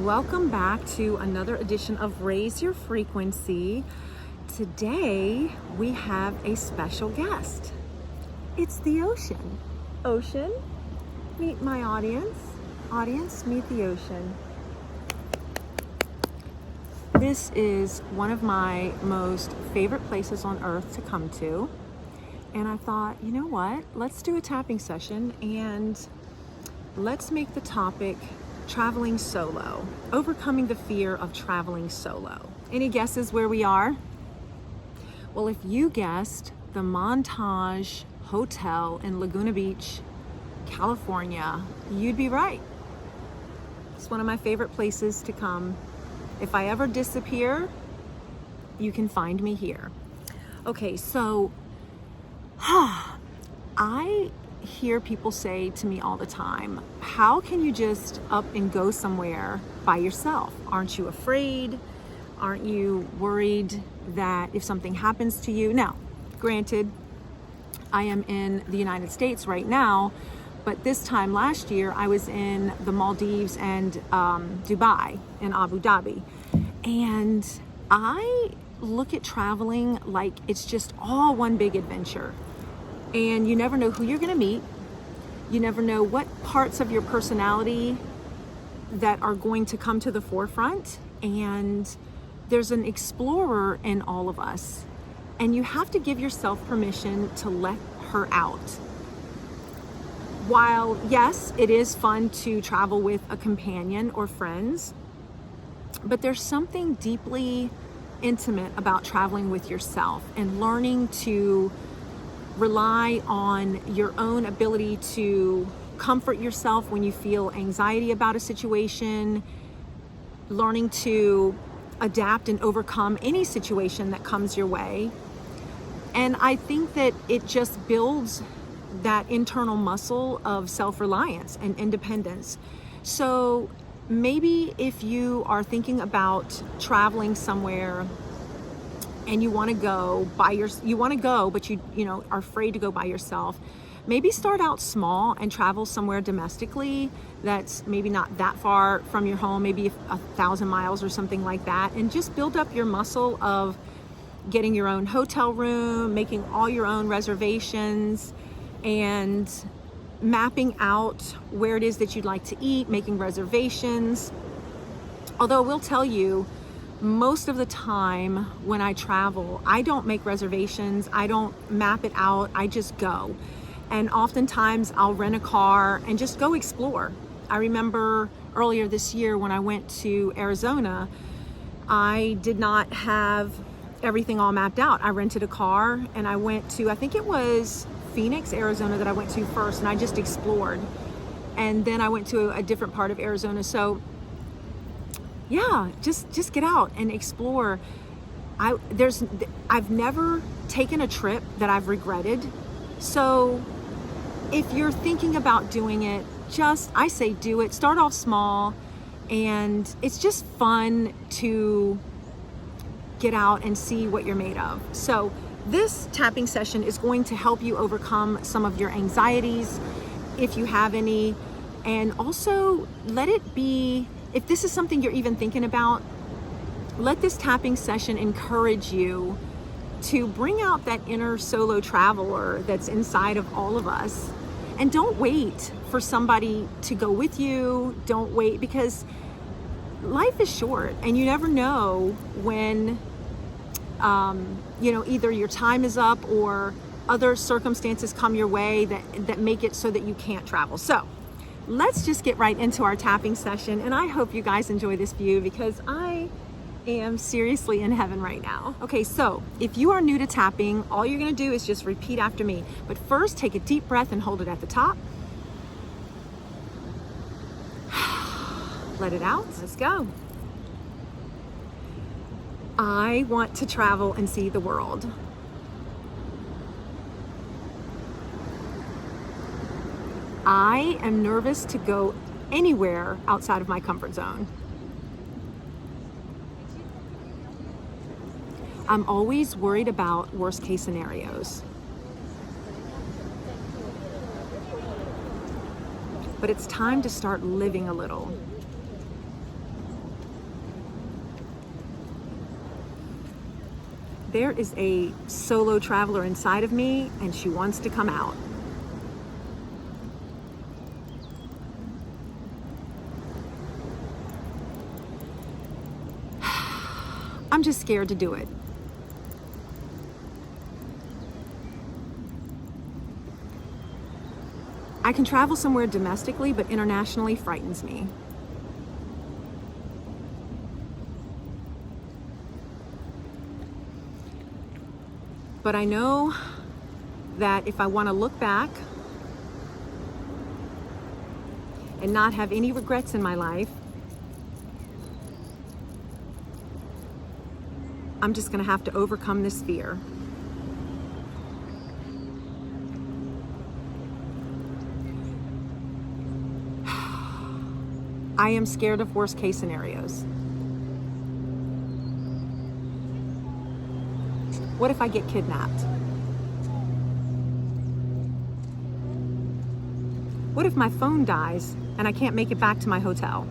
welcome back to another edition of Raise Your Frequency. Today we have a special guest. It's the ocean. Ocean, meet my audience. Audience, meet the ocean. This is one of my most favorite places on earth to come to. And I thought, you know what? Let's do a tapping session and let's make the topic traveling solo, overcoming the fear of traveling solo. Any guesses where we are? Well, if you guessed the Montage Hotel in Laguna Beach, California, you'd be right. It's one of my favorite places to come. If I ever disappear, you can find me here. Okay, so I hear people say to me all the time, how can you just up and go somewhere by yourself? Aren't you afraid? Aren't you worried that if something happens to you? Now, granted, I am in the United States right now, but this time last year I was in the Maldives and Dubai and Abu Dhabi. And I look at traveling like it's just all one big adventure. And you never know who you're going to meet. You never know what parts of your personality that are going to come to the forefront. And there's an explorer in all of us. And you have to give yourself permission to let her out. While, yes, it is fun to travel with a companion or friends, but there's something deeply intimate about traveling with yourself and learning to rely on your own ability to comfort yourself when you feel anxiety about a situation, learning to adapt and overcome any situation that comes your way. And I think that it just builds that internal muscle of self-reliance and independence. So maybe if you are thinking about traveling somewhere and you want to go but you are afraid to go by yourself, maybe start out small and travel somewhere domestically that's maybe not that far from your home, maybe 1,000 miles or something like that, and just build up your muscle of getting your own hotel room, making all your own reservations, and mapping out where it is that you'd like to eat, making reservations. Although I will tell you, most of the time when I travel, I don't make reservations, I don't map it out, I just go. And oftentimes I'll rent a car and just go explore. I remember earlier this year when I went to Arizona, I did not have everything all mapped out. I rented a car and I went to, I think it was Phoenix, Arizona that I went to first, and I just explored. And then I went to a different part of Arizona. So yeah, just get out and explore. I've never taken a trip that I've regretted. So if you're thinking about doing it, I say do it. Start off small, and it's just fun to get out and see what you're made of. So this tapping session is going to help you overcome some of your anxieties, if you have any, and also let it be, if this is something you're even thinking about, let this tapping session encourage you to bring out that inner solo traveler that's inside of all of us. And don't wait for somebody to go with you. Don't wait, because life is short and you never know when either your time is up or other circumstances come your way that make it so that you can't travel. So let's just get right into our tapping session, and I hope you guys enjoy this view because I am seriously in heaven right now. Okay, so if you are new to tapping, all you're gonna do is just repeat after me. But first, take a deep breath and hold it at the top. Let it out. Let's go. I want to travel and see the world. I am nervous to go anywhere outside of my comfort zone. I'm always worried about worst case scenarios. But it's time to start living a little. There is a solo traveler inside of me, and she wants to come out. I'm just scared to do it. I can travel somewhere domestically, but internationally frightens me. But I know that if I want to look back and not have any regrets in my life, I'm just going to have to overcome this fear. I am scared of worst case scenarios. What if I get kidnapped? What if my phone dies and I can't make it back to my hotel?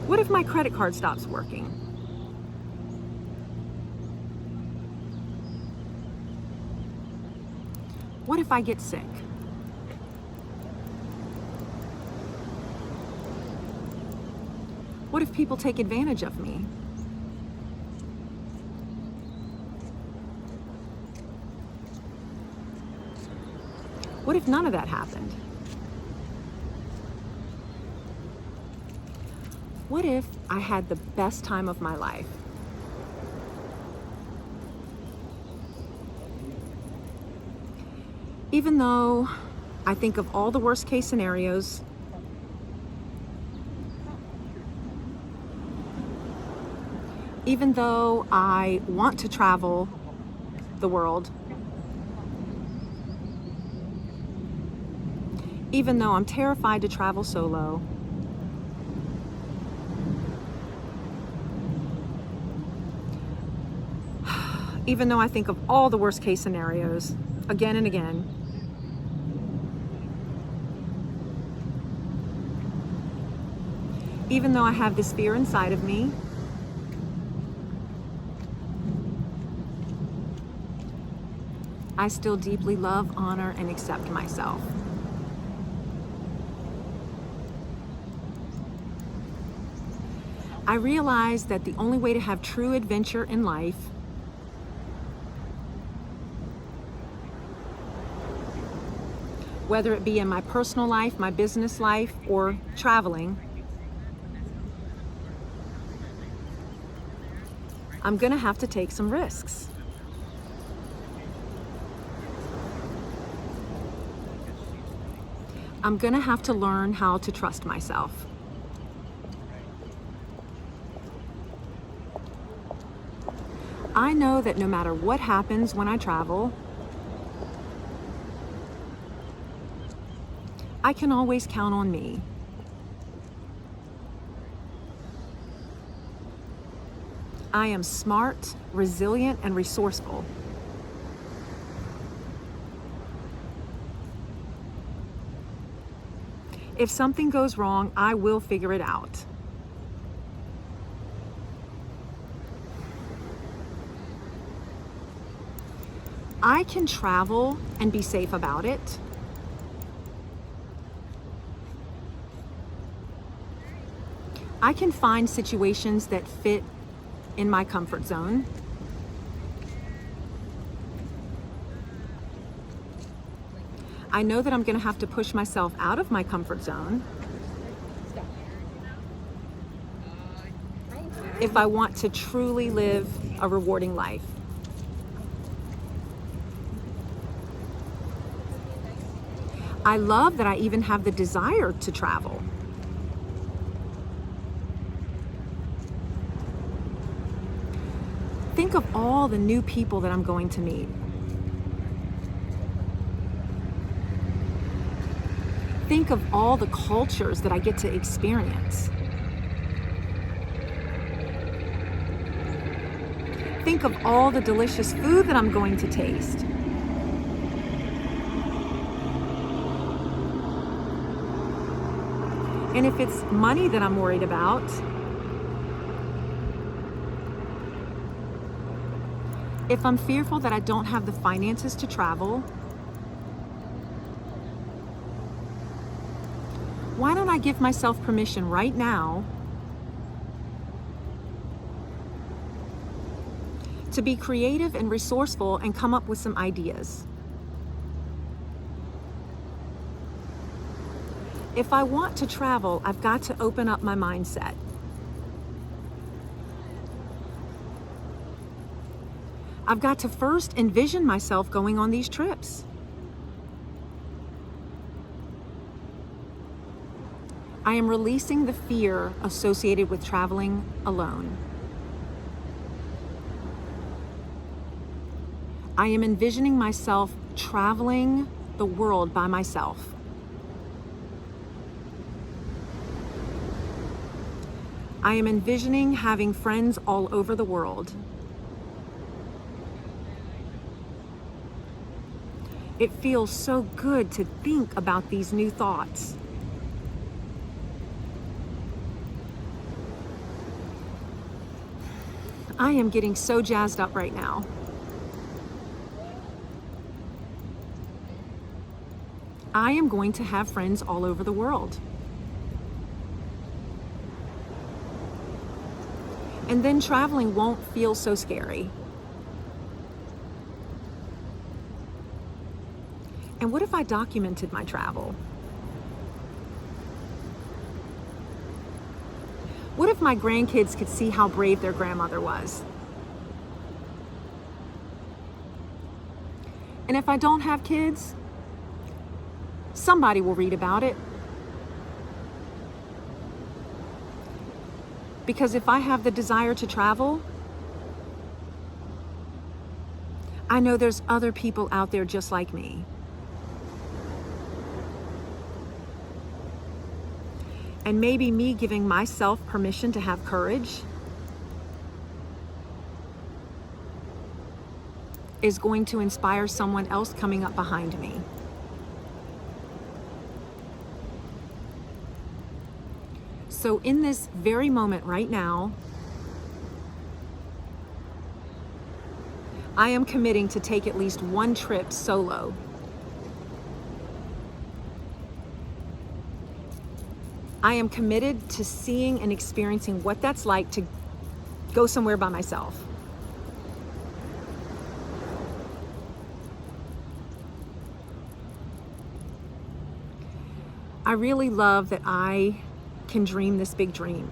What if my credit card stops working? What if I get sick? What if people take advantage of me? What if none of that happened? What if I had the best time of my life? Even though I think of all the worst case scenarios, even though I want to travel the world, even though I'm terrified to travel solo, even though I think of all the worst case scenarios again and again, even though I have this fear inside of me, I still deeply love, honor, and accept myself. I realize that the only way to have true adventure in life whether it be in my personal life, my business life, or traveling, I'm gonna have to take some risks. I'm gonna have to learn how to trust myself. I know that no matter what happens when I travel, I can always count on me. I am smart, resilient, and resourceful. If something goes wrong, I will figure it out. I can travel and be safe about it. I can find situations that fit in my comfort zone. I know that I'm going to have to push myself out of my comfort zone if I want to truly live a rewarding life. I love that I even have the desire to travel. Think of all the new people that I'm going to meet. Think of all the cultures that I get to experience. Think of all the delicious food that I'm going to taste. And if it's money that I'm worried about, If I'm fearful that I don't have the finances to travel, why don't I give myself permission right now to be creative and resourceful and come up with some ideas? If I want to travel, I've got to open up my mindset. I've got to first envision myself going on these trips. I am releasing the fear associated with traveling alone. I am envisioning myself traveling the world by myself. I am envisioning having friends all over the world. It feels so good to think about these new thoughts. I am getting so jazzed up right now. I am going to have friends all over the world. And then traveling won't feel so scary. And what if I documented my travel? What if my grandkids could see how brave their grandmother was? And if I don't have kids, somebody will read about it. Because if I have the desire to travel, I know there's other people out there just like me. And maybe me giving myself permission to have courage is going to inspire someone else coming up behind me. So in this very moment right now, I am committing to take at least one trip solo. I am committed to seeing and experiencing what that's like to go somewhere by myself. I really love that I can dream this big dream.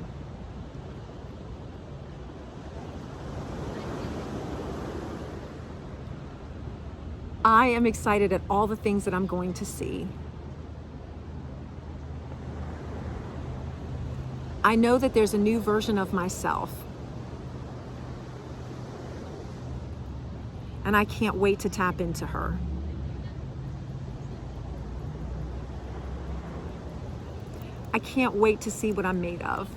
I am excited at all the things that I'm going to see. I know that there's a new version of myself. And I can't wait to tap into her. I can't wait to see what I'm made of.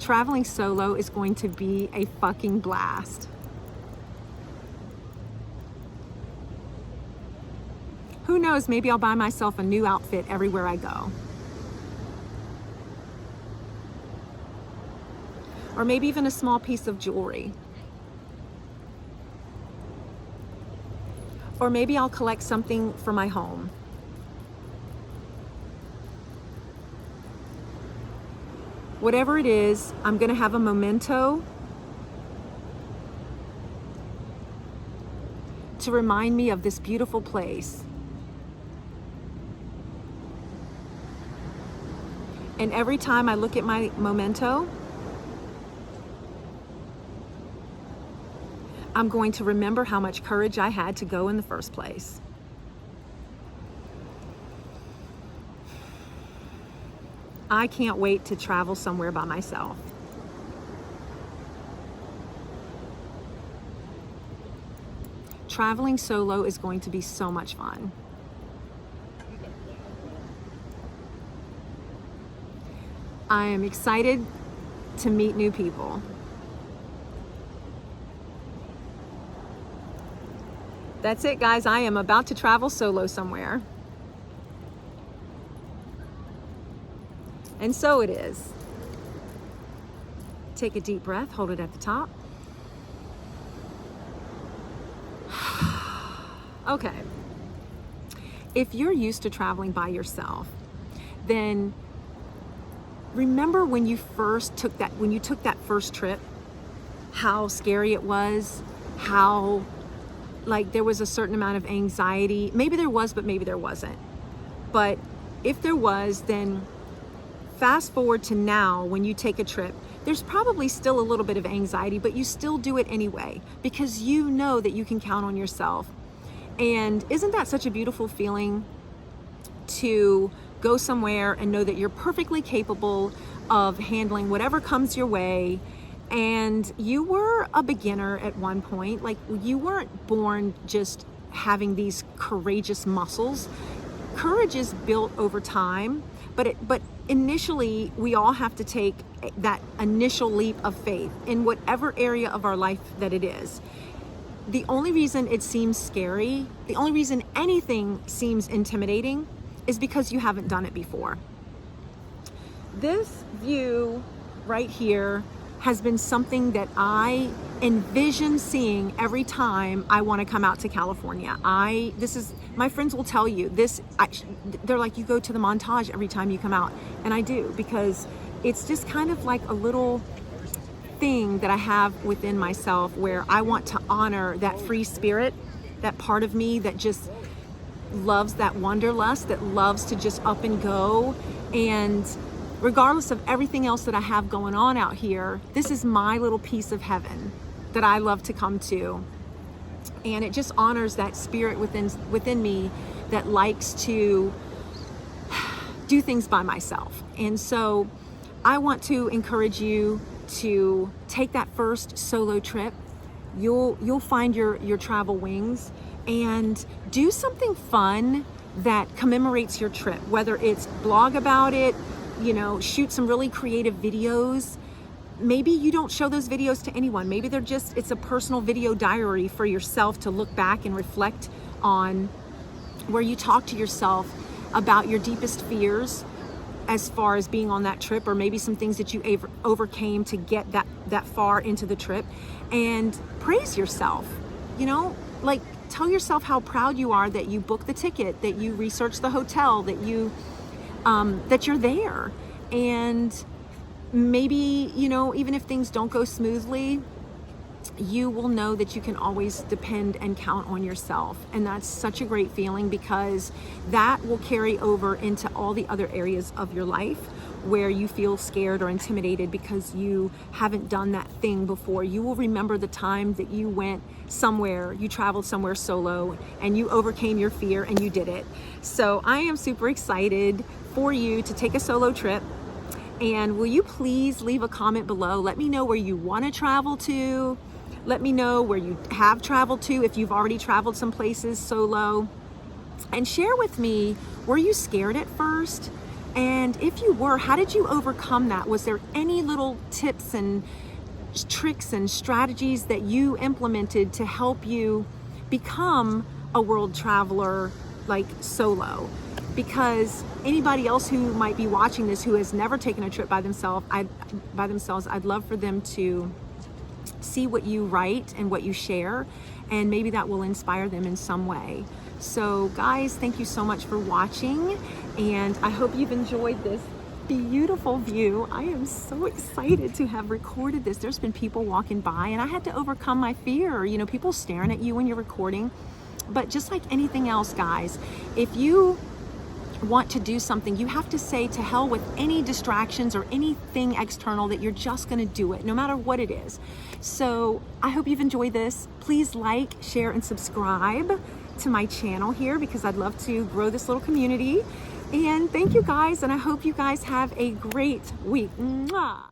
Traveling solo is going to be a fucking blast. Who knows, maybe I'll buy myself a new outfit everywhere I go. Or maybe even a small piece of jewelry. Or maybe I'll collect something for my home. Whatever it is, I'm going to have a memento to remind me of this beautiful place. And every time I look at my memento, I'm going to remember how much courage I had to go in the first place. I can't wait to travel somewhere by myself. Traveling solo is going to be so much fun. I am excited to meet new people. That's it, guys. I am about to travel solo somewhere. And so it is. take a deep breath, hold it at the top. Okay. If you're used to traveling by yourself, then remember when you took that first trip, how scary it was, how like there was a certain amount of anxiety. Maybe there was, but maybe there wasn't. But if there was, then fast forward to now when you take a trip, there's probably still a little bit of anxiety, but you still do it anyway because you know that you can count on yourself. And isn't that such a beautiful feeling to go somewhere and know that you're perfectly capable of handling whatever comes your way? And you were a beginner at one point. Like, you weren't born just having these courageous muscles. Courage is built over time, but initially we all have to take that initial leap of faith in whatever area of our life that it is. The only reason it seems scary, the only reason anything seems intimidating is because you haven't done it before. This view right here has been something that I envision seeing every time I want to come out to California. My friends will tell you this, they're like, you go to the montage every time you come out. And I do, because it's just kind of like a little thing that I have within myself where I want to honor that free spirit, that part of me that just loves that wanderlust, that loves to just up and go. And regardless of everything else that I have going on out here, this is my little piece of heaven that I love to come to. And it just honors that spirit within me that likes to do things by myself. And so I want to encourage you to take that first solo trip. You'll find your travel wings and do something fun that commemorates your trip, whether it's blog about it, shoot some really creative videos. Maybe you don't show those videos to anyone. Maybe it's a personal video diary for yourself to look back and reflect on, where you talk to yourself about your deepest fears as far as being on that trip, or maybe some things that you overcame to get that far into the trip, and praise yourself. Like, tell yourself how proud you are that you booked the ticket, that you researched the hotel, that you're there. And maybe, even if things don't go smoothly, you will know that you can always depend and count on yourself. And that's such a great feeling, because that will carry over into all the other areas of your life where you feel scared or intimidated because you haven't done that thing before. You will remember the time that you went somewhere, you traveled somewhere solo, and you overcame your fear and you did it. So I am super excited for you to take a solo trip. And will you please leave a comment below? Let me know where you want to travel to. Let me know where you have traveled to, if you've already traveled some places solo. And share with me, were you scared at first? And if you were, how did you overcome that? Was there any little tips and tricks and strategies that you implemented to help you become a world traveler, like solo? Because anybody else who might be watching this who has never taken a trip by themselves, I'd love for them to see what you write and what you share, and maybe that will inspire them in some way. So guys, thank you so much for watching, and I hope you've enjoyed this beautiful view. I am so excited to have recorded this. There's been people walking by, and I had to overcome my fear, people staring at you when you're recording. But just like anything else, guys, if you want to do something, you have to say to hell with any distractions or anything external, that you're just going to do it no matter what it is. So I hope you've enjoyed this. Please like, share, and subscribe to my channel here, because I'd love to grow this little community. And thank you guys, and I hope you guys have a great week. Mwah!